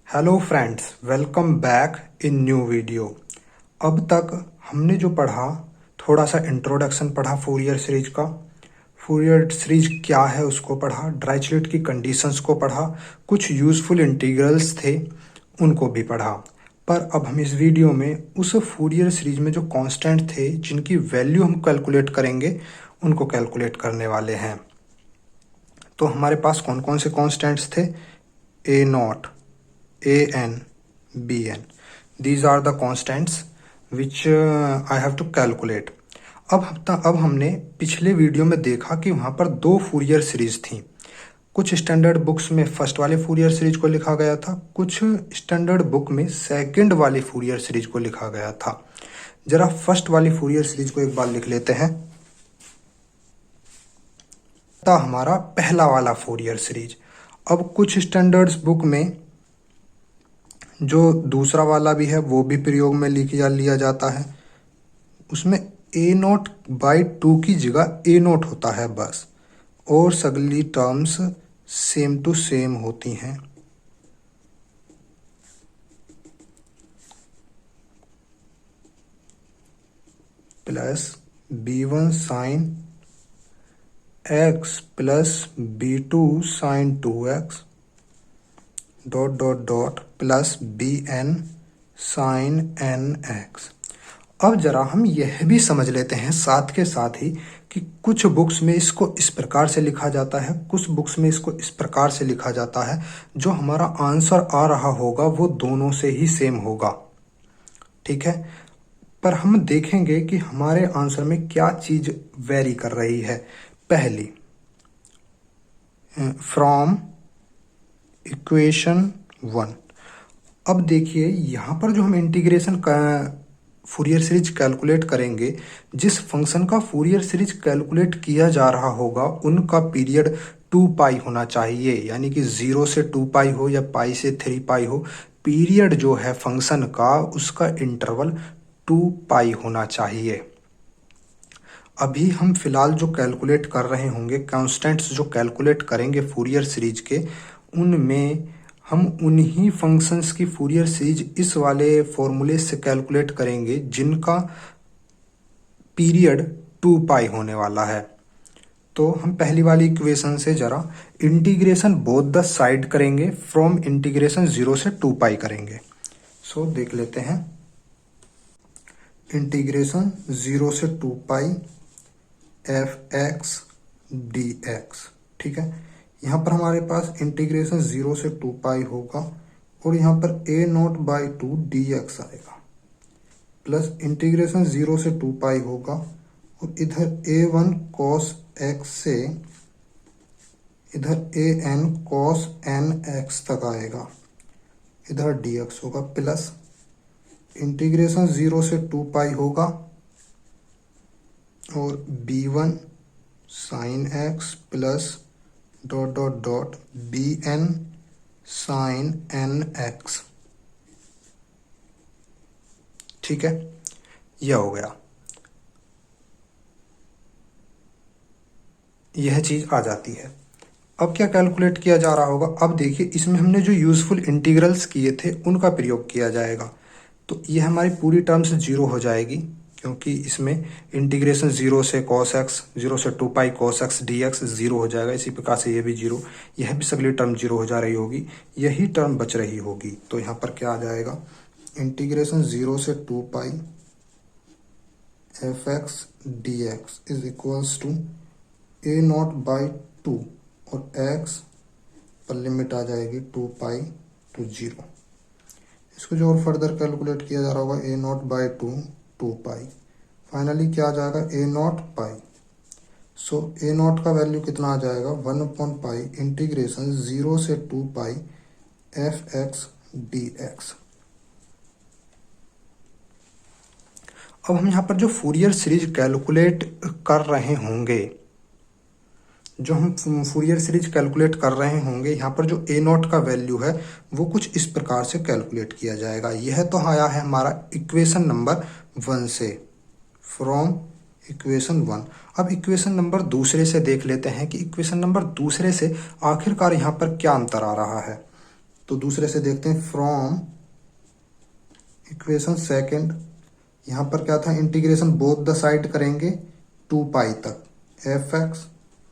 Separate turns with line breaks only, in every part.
Hello friends, welcome back in new video. अब तक हमने जो पढ़ा, थोड़ा सा इंट्रोडक्शन पढ़ा फूरियर सीरीज का। फूरियर सीरीज क्या है उसको पढ़ा, डायरेचलेट की कंडीशंस को पढ़ा, कुछ यूज़फुल इंटीग्रल्स थे उनको भी पढ़ा। पर अब हम इस वीडियो में उस फूरियर सीरीज में जो कांस्टेंट थे जिनकी वैल्यू हम कैलकुलेट करेंगे उनको कैलकुलेट करने वाले हैं। तो हमारे पास कौन कौन से कांस्टेंट्स थे? ए not, an, bn. These are the constants which I have to calculate. अब हमने पिछले वीडियो में देखा कि वहाँ पर दो फूरियर सीरीज थी। कुछ स्टैंडर्ड बुक्स में फर्स्ट वाले फूरियर सीरीज को लिखा गया था, कुछ स्टैंडर्ड बुक में सेकंड वाली फूरियर सीरीज को लिखा गया था। जरा फर्स्ट वाली फूरियर सीरीज को एक बार लिख लेते हैं। था हमारा पहला वाला फूरियर सीरीज। अब कुछ स्टैंडर्ड्स बुक में जो दूसरा वाला भी है वो भी प्रयोग में लिया जाता है। उसमें ए नॉट बाई 2 की जगह ए नॉट होता है बस, और सगली टर्म्स सेम टू सेम होती हैं। Plus b1 sine x plus b2 sine 2x dot dot dot plus bn sine nx। अब जरा हम यह भी समझ लेते हैं साथ के साथ ही कि कुछ बुक्स में इसको इस प्रकार से लिखा जाता है, कुछ बुक्स में इसको इस प्रकार से लिखा जाता है। जो हमारा आंसर आ रहा होगा वो दोनों से ही सेम होगा, ठीक है। पर हम देखेंगे कि हमारे आंसर में क्या चीज वेरी कर रही है। पहली, फ्रॉम इक्वेशन 1। अब देखिए यहाँ पर जो हम इंटीग्रेशन का फूरियर सीरीज कैलकुलेट करेंगे, जिस फंक्शन का फूरियर सीरीज कैलकुलेट किया जा रहा होगा उनका पीरियड 2 पाई होना चाहिए, यानी कि 0 से 2 पाई हो या पाई से 3 पाई हो। पीरियड जो है फंक्शन का उसका इंटरवल 2 पाई होना चाहिए। अभी हम फिलहाल जो कैलकुलेट कर रहे होंगे, कांस्टेंट्स जो कैलकुलेट करेंगे फूरियर सीरीज के, उनमें हम उन्हीं फंक्शंस की फूरियर सीरीज इस वाले फॉर्मूले से कैलकुलेट करेंगे जिनका पीरियड 2 पाई होने वाला है। तो हम पहली वाली इक्वेशन से जरा इंटीग्रेशन बोथ द साइड करेंगे, फ्रॉम इंटीग्रेशन 0 से 2 पाई करेंगे। सो देख लेते हैं, इंटीग्रेशन 0 से 2 पाई fx dx, ठीक है। यहाँ पर हमारे पास इंटीग्रेशन 0 से 2 पाई होगा और यहाँ पर a नॉट बाई 2 dx आएगा, प्लस इंटीग्रेशन 0 से 2 पाई होगा और इधर a1 cos x से इधर an cos nx तक आएगा, इधर dx होगा, प्लस इंटीग्रेशन 0 से 2 पाई होगा और b1 sine x plus dot dot dot bn sine nx, ठीक है। यह हो गया, यह चीज आ जाती है। अब क्या कैलकुलेट किया जा रहा होगा? अब देखिए, इसमें हमने जो यूजफुल इंटीग्रल्स किए थे उनका प्रयोग किया जाएगा। तो यह हमारी पूरी टर्म्स 0 हो जाएगी, क्योंकि इसमें इंटीग्रेशन 0 से cos x, 0 से 2 पाई cos x dx 0 हो जाएगा। इसी प्रकार से यह भी 0, यह भी सगली टर्म 0 हो जा रही होगी, यही टर्म बच रही होगी। तो यहाँ पर क्या आ जाएगा, इंटीग्रेशन 0 से 2 pi fx dx is equals to a naught by 2 और x पर लिमिट आ जाएगी 2 पाई टू 0। इसको जो और फर्दर कैलकुलेट किया जा रहा होगा, a naught by 2 pi, finally क्या आ जाएगा, a not pi. So a not का वैल्यू कितना आ जाएगा, 1 पाई इंटीग्रेशन 0 से 2 पाई fx dx। अब हम यहाँ पर जो फूरियर सीरीज कैलकुलेट कर रहे होंगे, यहाँ पर जो ए नॉट का वैल्यू है वो कुछ इस प्रकार से कैलकुलेट किया जाएगा। यह तो आया है हमारा इक्वेशन नंबर 1 से, फ्रॉम इक्वेशन 1। अब इक्वेशन नंबर दूसरे से देख लेते हैं कि इक्वेशन नंबर दूसरे से आखिरकार यहाँ पर क्या अंतर आ रहा है। तो दूसरे से देखते हैं, फ्रॉम इक्वेशन सेकंड, यहाँ पर क्या था, इंटीग्रेशन बोथ द साइड करेंगे 2 पाई तक, एफ एक्स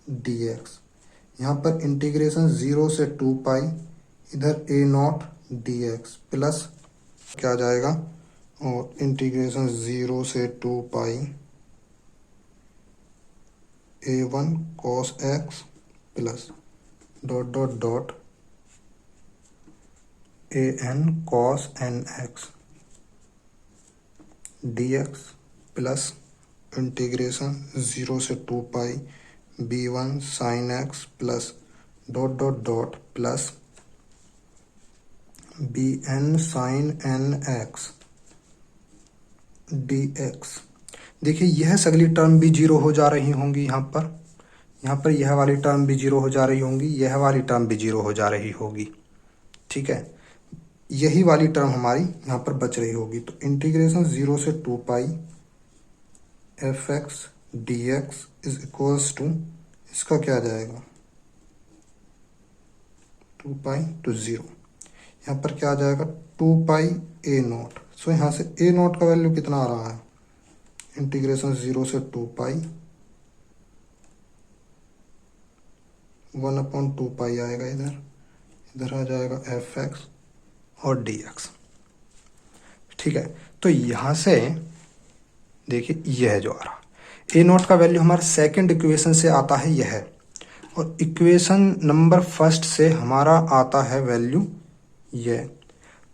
डी एक्स। यहाँ पर इंटीग्रेशन 0 से 2 पाई, इधर ए नॉट डी एक्स प्लस क्या आ जाएगा, और इंटीग्रेशन 0 से 2 pi A1 cos x plus dot dot dot AN cos nx dx plus integration 0 से 2 pi B1 sin x plus dot dot dot plus BN sin nx dx। देखिए यह सगली term भी zero हो जा रही होंगी, यहाँ पर यह वाली टर्म भी जीरो हो जा रही होंगी, यह वाली टर्म भी जीरो हो जा रही होगी। ठीक है, यही वाली टर्म हमारी यहाँ पर बच रही होगी। तो इंटीग्रेशन 0 से 2 pi F X D X is equals to, इसका क्या आ जाएगा, 2 पाई टू 0, यहाँ पर क्या आ जाएगा 2 पाई ए नॉट। सो यहाँ से ए नॉट का वैल्यू कितना आ रहा है, इंटीग्रेशन 0 से 2 पाई 1/2 पाई आएगा, इधर आ जाएगा एफ एक्स और डी एक्स। ठीक है, तो यहाँ से देखिए यह जो आ रहा ए नॉट का वैल्यू हमारा सेकंड इक्वेशन से आता है यह, और इक्वेशन नंबर फर्स्ट से हमारा आता है वैल्यू यह।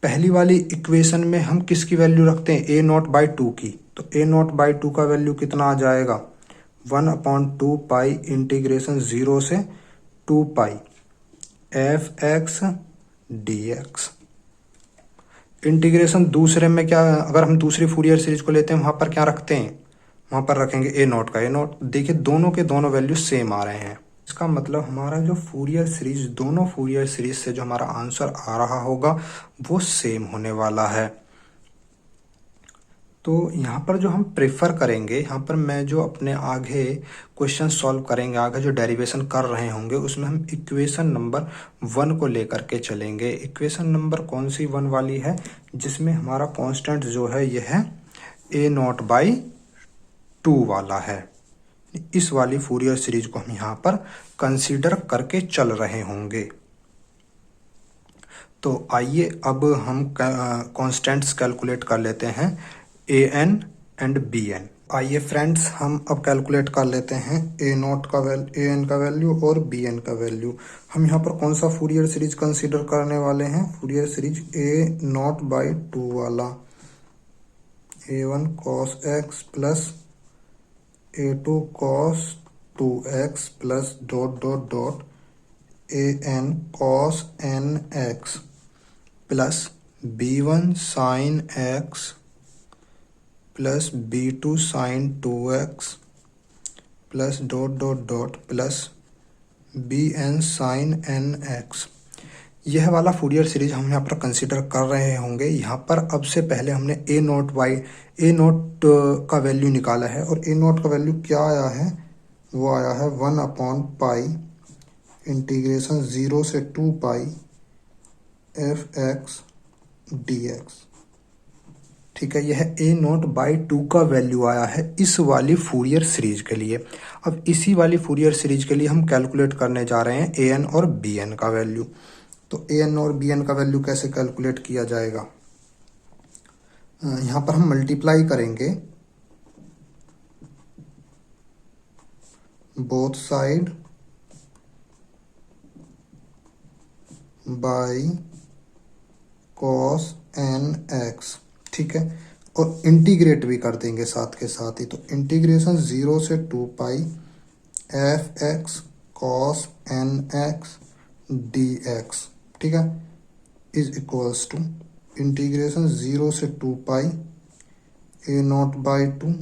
पहली वाली इक्वेशन में हम किसकी वैल्यू रखते हैं, A0/2 की, तो A0/2 का वैल्यू कितना आ जाएगा, 1/2 पाई इंटीग्रेशन 0 से 2 pi F X D X. Integration दूसरे में क्या, अगर हम दूसरी फूरियर सीरीज को लेते हैं वहां पर क्या रखते हैं, वहां पर रखेंगे A0 का A0। देखिए दोनों के दोनों वैल्यू सेम आ रहे हैं, इसका मतलब हमारा जो फूरियर सीरीज, दोनों फूरियर सीरीज से जो हमारा आंसर आ रहा होगा वो सेम होने वाला है। तो यहाँ पर जो हम प्रेफर करेंगे, यहाँ पर मैं जो अपने आगे क्वेश्चन सॉल्व करेंगे, आगे जो डेरिवेशन कर रहे होंगे उसमें हम इक्वेशन नंबर 1 को लेकर के चलेंगे। इक्वेशन नंबर कौन सी 1 वाली है, जिसमें हमारा कांस्टेंट जो है यह है A0/2 वाला है। इस वाली फूरियर सीरीज को हम यहाँ पर कंसीडर करके चल रहे होंगे। तो आइए अब हम कांस्टेंट्स कैलकुलेट कर लेते हैं, AN एंड BN। आइए फ्रेंड्स हम अब कैलकुलेट कर लेते हैं A0 का AN का वैल्यू और BN का वैल्यू। हम यहाँ पर कौन सा फूरियर सीरीज कंसीडर करने वाले हैं, फूरियर सीरीज A0/2 वाला, A1 cos x plus A2 cos 2x plus dot dot dot AN cos nx plus B1 sin x plus B2 sin 2x plus dot dot dot plus BN sin nx। यह वाला Fourier series हम यहाँ पर consider कर रहे होंगे। यहाँ पर अब से पहले हमने A0 का वैल्यू निकाला है, और A0 का वैल्यू क्या आया है, वो आया है 1/पाई इंटीग्रेशन 0 से 2 pi F X D X. ठीक है, यह A0/2 का वैल्यू आया है इस वाली फूरियर सीरीज के लिए। अब इसी वाली फूरियर सीरीज के लिए हम कैलकुलेट करने जा रहे हैं AN और BN का वैल्यू। तो AN और BN का वैल्यू कैसे कैलकुलेट किया जाएगा, यहाँ पर हम मल्टीप्लाई करेंगे both side by cos nx। ठीक है, और इंटीग्रेट भी कर देंगे साथ के साथ ही। तो इंटीग्रेशन 0 से 2 pi F X cos nx dx, ठीक है, इज इक्वल्स टू इंटीग्रेशन 0 से 2 pi A0/2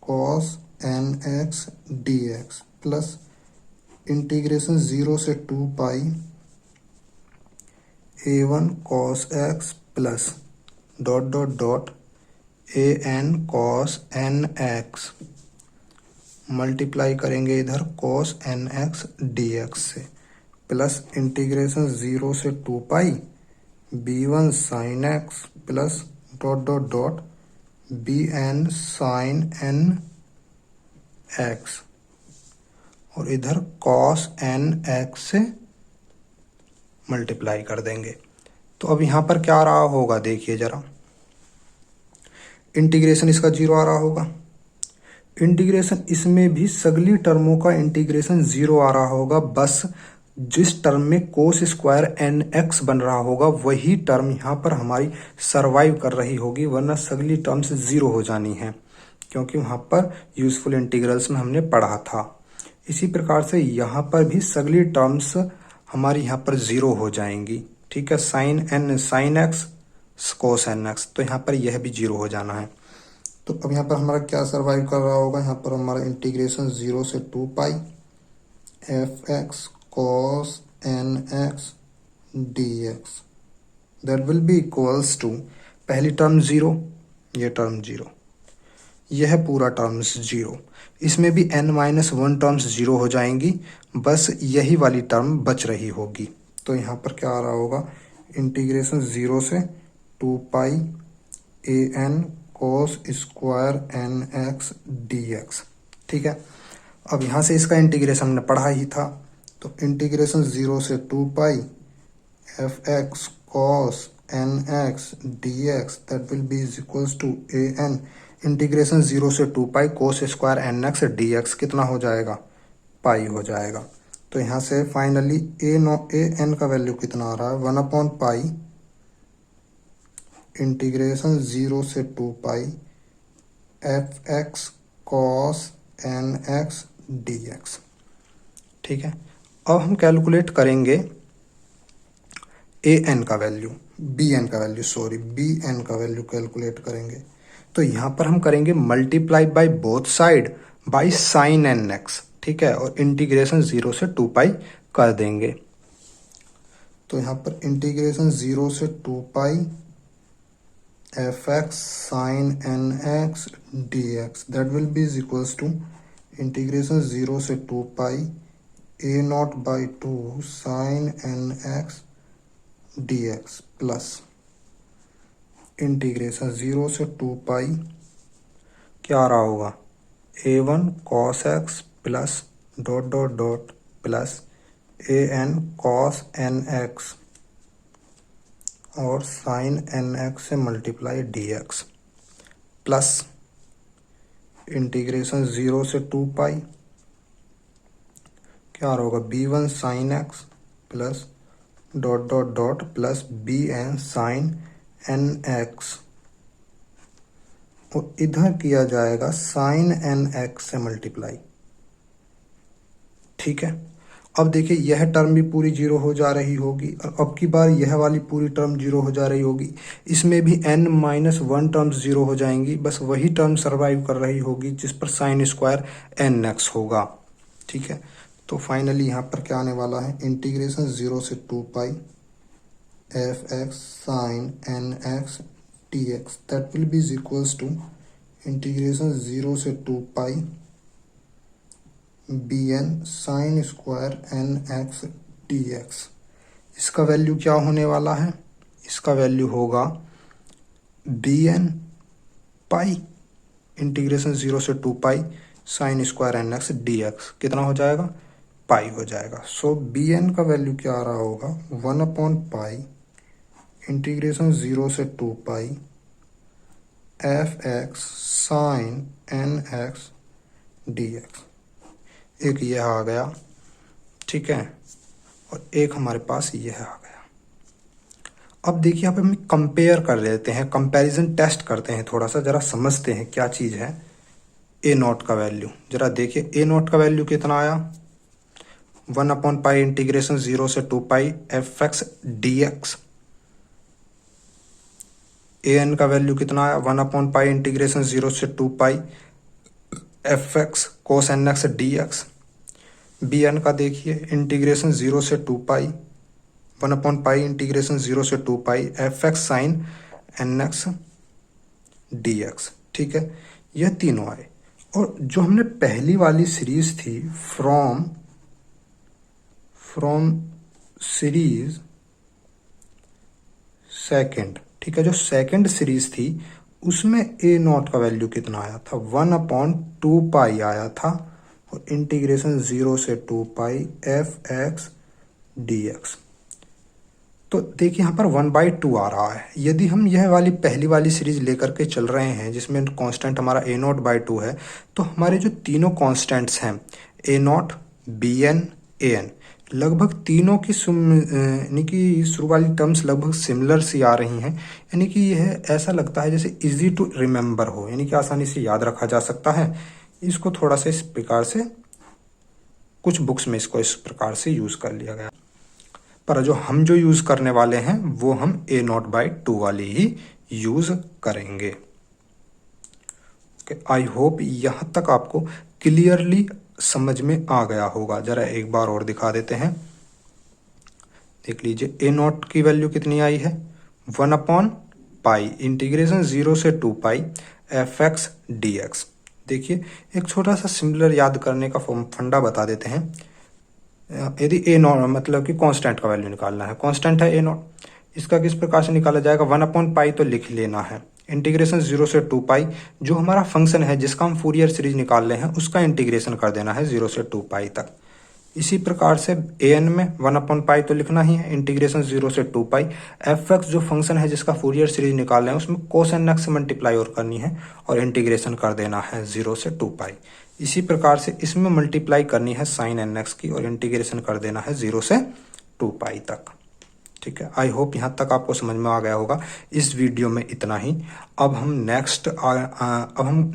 cos nx dx plus integration 0 से 2 pi A1 cos x plus dot dot dot AN cos nx, multiply करेंगे इधर cos nx dx से, plus integration 0 से 2 pi b1 sine x plus dot dot dot bn sine n x और इधर cos n x से multiply कर देंगे। तो अब यहाँ पर क्या आ रहा होगा देखिए जरा, इंटीग्रेशन इसका 0 आ रहा होगा, इंटीग्रेशन इसमें भी सगली टर्मों का इंटीग्रेशन 0 आ रहा होगा, बस जिस टर्म में कोस स्क्वायर एन एक्स बन रहा होगा वही टर्म यहाँ पर हमारी सरवाइव कर रही होगी, वरना सगली टर्म्स 0 हो जानी है, क्योंकि वहाँ पर यूजफुल इंटीग्रल्स में हमने पढ़ा था। इसी प्रकार से यहाँ पर भी सगली टर्म्स हमारी यहाँ पर 0 हो जाएंगी। ठीक है, sign N sine x cos N x, तो यहाँ पर यह भी 0 हो जाना है। तो अब यहाँ पर हमारा क्या सर्वाइव कर रहा होगा, यहाँ पर हमारा इंटीग्रेशन 0 से 2 pi F X cos N x D X that will be equals to, पहली टर्म 0, ये टर्म 0, यह पूरा टर्म्स 0, इसमें भी n-1 टर्म्स 0 हो जाएंगी, बस यही वाली टर्म बच रही होगी। तो यहाँ पर क्या आ रहा होगा, इंटीग्रेशन 0 से 2 pi A N cos square N x D X. ठीक है, अब यहाँ से इसका इंटीग्रेशन हमने पढ़ा ही था, तो इंटीग्रेशन 0 से 2 pi F X cos N x D X that will be is equals to A N integration 0 से 2 pi cos square N x D x कितना हो जाएगा, पाई हो जाएगा। तो यहाँ से फाइनली ए एन का वैल्यू कितना आ रहा है, 1 पाई इंटीग्रेशन 0 से 2 pi F X cos N x D X. ठीक है, अब हम कैलकुलेट करेंगे ए एन का वैल्यू, बी एन का वैल्यू, सॉरी बी एन का वैल्यू कैलकुलेट करेंगे। तो यहाँ पर हम करेंगे multiply by both side by sine N X. ठीक है, और इंटीग्रेशन 0 से 2 पाई कर देंगे। तो यहाँ पर इंटीग्रेशन 0 से 2 pi F X sine N x D X that will be is equals to integration 0 से 2 pi A not by 2 sine N x D X plus integration 0 से 2 पाई क्या आ रहा होगा, a1 cos x plus dot dot dot plus A N cos N X और sine N X से multiply D X plus integration 0 से 2 pi क्या आ रहा होगा, b1 sine x plus dot dot dot plus B N sine N X और इधर किया जाएगा साइन एन एक्स से मल्टीप्लाई। ठीक है, अब देखिए यह टर्म भी पूरी 0 हो जा रही होगी और अब की बार यह वाली पूरी टर्म 0 हो जा रही होगी, इसमें भी n-1 टर्म्स 0 हो जाएंगी, बस वही टर्म सर्वाइव कर रही होगी जिस पर साइन स्क्वायर एन एक्स होगा। ठीक है, तो फाइनली यहाँ पर क्या आने वाला है, इंटीग्रेशन 0 से 2 pi F X sine N x D X that will be is equals to integration 0 से 2 pi B N sine square N x D X. इसका वैल्यू क्या होने वाला है, इसका वैल्यू होगा बी एन पाई इंटीग्रेशन 0 से 2 pi sine square N x D x कितना हो जाएगा, पाई हो जाएगा। सो बी एन का वैल्यू क्या आ रहा होगा, 1 पाई इंटीग्रेशन 0 से 2 pi F X sine N x D X, एक यह आ गया। ठीक है, और एक हमारे पास यह आ गया। अब देखिए यहाँ पे हम कंपेयर कर लेते हैं, कंपैरिजन टेस्ट करते हैं, थोड़ा सा जरा समझते हैं क्या चीज़ है ए नॉट का वैल्यू। जरा देखिए ए नॉट का वैल्यू कितना आया, 1 पाई इंटीग्रेशन 0 से 2 pi F X D X. A N का वैल्यू कितना आया, 1 पाई इंटीग्रेशन 0 से 2 pi F X cos N x D X. B N का देखिए इंटीग्रेशन 0 से 2 पाई 1 पाई इंटीग्रेशन 0 से 2 pi F X sine N x D X. ठीक है, यह तीनों आए। और जो हमने पहली वाली सीरीज थी फ्रॉम सीरीज सेकंड, ठीक है। जो सेकंड सीरीज थी उसमें ए नॉट का वैल्यू कितना आया था, 1/2 पाई आया था, और इंटीग्रेशन 0 से 2 pi F X D x. तो देखिए यहाँ पर 1/2 आ रहा है। यदि हम यह वाली पहली वाली सीरीज लेकर के चल रहे हैं जिसमें कांस्टेंट हमारा a0/2 है, तो हमारे जो तीनों कांस्टेंट्स हैं a0, bn, an, लगभग तीनों की यानी कि शुरू वाली टर्म्स लगभग सिमिलर सी आ रही हैं। यानी कि यह ऐसा लगता है जैसे इजी टू रिमेंबर हो, यानी कि आसानी से याद रखा जा सकता है। इसको थोड़ा सा इस प्रकार से कुछ बुक्स में इसको इस प्रकार से यूज कर लिया गया, पर जो यूज करने वाले हैं वो हम a0/2 वाली ही यूज करेंगे। आई होप यहां तक आपको क्लियरली समझ में आ गया होगा। जरा एक बार और दिखा देते हैं, देख लीजिए a0 की वैल्यू कितनी आई है, 1/पाई इंटीग्रेशन 0 से 2 pi F X D x. देखिए एक छोटा सा सिमिलर याद करने का फंडा बता देते हैं। यदि a0 मतलब कि कांस्टेंट का वैल्यू निकालना है, कांस्टेंट है a0, इसका किस प्रकार से निकाला जाएगा, 1/पाई तो लिख लेना है, इंटीग्रेशन 0 से 2 पाई, जो हमारा फंक्शन है जिसका हम फूरियर सीरीज निकाल रहे हैं उसका इंटीग्रेशन कर देना है 0 से 2 पाई तक। इसी प्रकार से an में 1/पाई तो लिखना ही है, इंटीग्रेशन 0 से 2 पाई, एफ एक्स जो फंक्शन है जिसका फूरियर सीरीज निकाल रहे हैं उसमें कोस एन एक्स से मल्टीप्लाई और करनी है और इंटीग्रेशन कर देना है 0 से 2 पाई। इसी प्रकार से इसमें मल्टीप्लाई करनी है साइन एन एक्स की और इंटीग्रेशन कर देना है 0 से 2 पाई तक। ठीक है, आई होप यहाँ तक आपको समझ में आ गया होगा। इस वीडियो में इतना ही। अब हम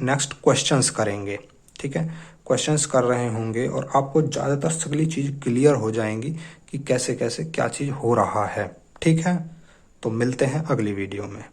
नेक्स्ट क्वेश्चंस करेंगे। ठीक है, क्वेश्चंस कर रहे होंगे और आपको ज़्यादातर सगली चीज़ क्लियर हो जाएंगी कि कैसे कैसे क्या चीज़ हो रहा है। ठीक है, तो मिलते हैं अगली वीडियो में।